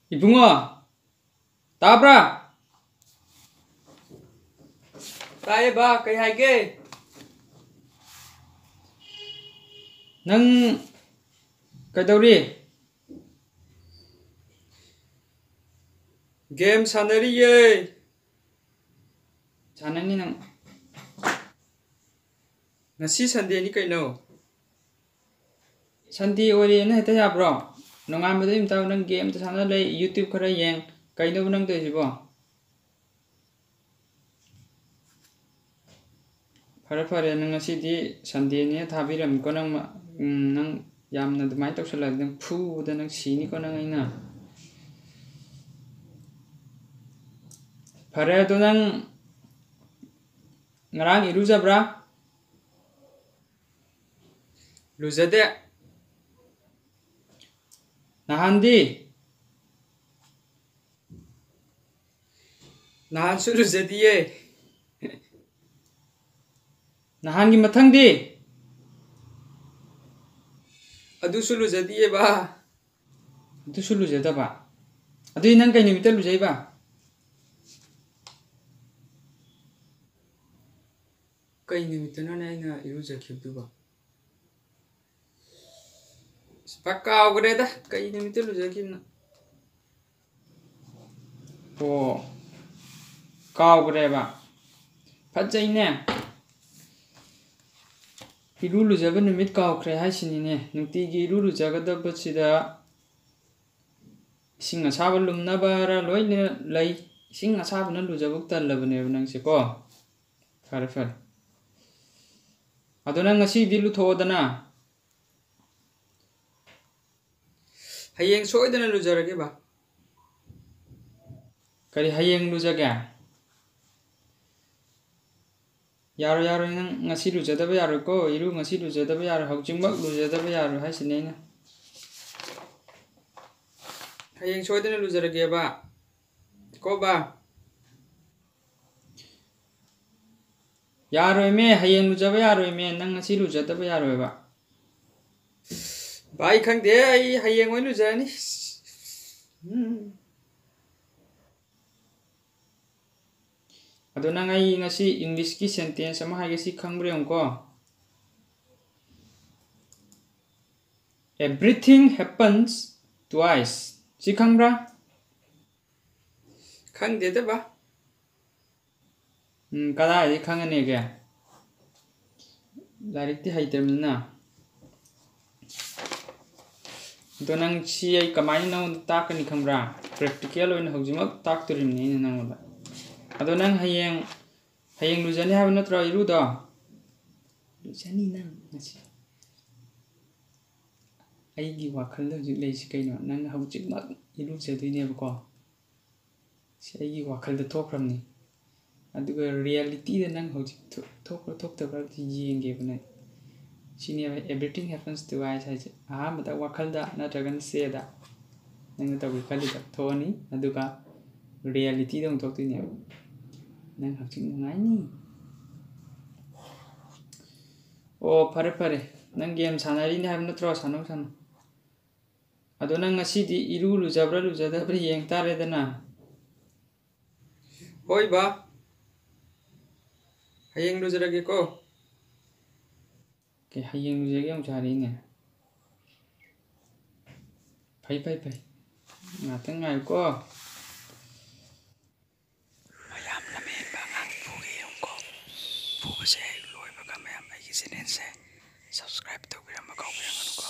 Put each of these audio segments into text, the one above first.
이붕어 따브라 따에 봐 그이 하이게 능 그이더리 게임 사내리예 사내니 능 ngasi Sunday ni kaino Sunday ori na heta ya bro nonga ma dei mtaw nang game ta sana le YouTube khara yang kaino nang de jibo phare phare nang ngasi di Sunday ni thabiram ko nang nang yamna dumai taksala nang phu da nang sini ko nang aina phare do nang ngarang iruja bra 루제데 나한디 나한수 루제디에 나한기 마탕디 아두수 루제디에 바 아두수 루제다 바 아두 이난 까이 니미터 루제이 바 까이 니미터나 나이나 이루자 큐브 바 Pakau gede dah kayak ini itu lu jadi na. Oh, kau gede ba. Paca ini. Iru lu jaga nimit kau kre hai sini ne. Nanti iru lu jaga dah bersida. Singa sabun lum na bara loi ne lay. Singa sabun lu jaga tak laban ne benang siko. Far far. Adonang ngasi dilu thoa dana. hayeng soidana lujarage ba kari hayeng lujage yaro yaro nang ngasi lujadaba yaro ko iru ngasi lujadaba yaro haujingmak lujadaba yaro hai sinena hayeng soidana lujarage ba ko ba yaro me hayeng lujaba yaro me nang ngasi lujadaba yaro ba Bye khang de ai hayeng oi lu jani adona ngai ngasi English ki sentence ama hage si khangbre ongko everything happens twice si khangbra khang de ba kada ai khangane ge larik ti haitemna Donang si ay kamay na tak ni kambra practical oin haujimak tak turim ni na ngola adonang hayeng lujani ha na tra iru da lujani nang ngasi ai gi wakhal da ji lei si kaino nang haujik mak iru se dui ne ko si ai gi wakhal da thokram ni aduga reality da nang haujik thok ta ba ji yenge bane Sini everything happens to us as mata wakalda na dragon say da nang ta wakali da thoni aduga reality dong tok ti ne nang hapching ngai ni o pare pare nang game sanari ni habna tro sano sano ado nang ngasi di iru lu jada bri yeng tare da na hoi ba hayeng lu jara ge ko cái hayeng lu jage ông chari ne pai ngatang ngai ko mayam na men ba ngang phugi ông ko phu se loi ba ka mayam ai ki channel se subscribe to biram ma ko biram anu ko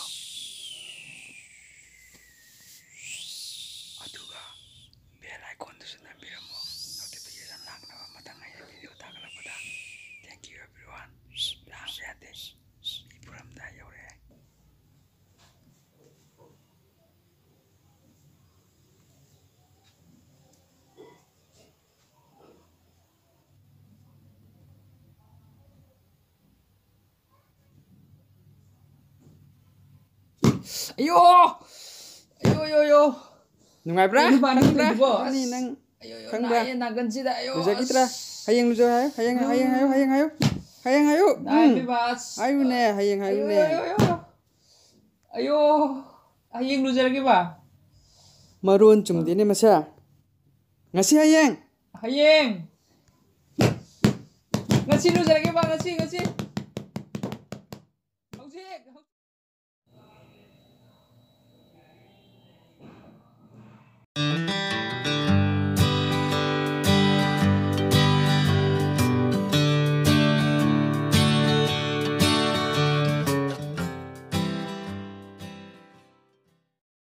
aduga bell icon to se na biram mo notification lang na matang ai video ta kala pada thank you everyone lang ya te Puram da yore ayo nungai bra ani nang khang bra na gan si da ayo luja kitra hayeng luja hayeng ayo ayo ne hayeng ayo hayeng luja lagi ba Maron chumdine masa. Ngasi hayang. Hayeng. Ngasi lu jarake ba ngasi. Hauzik.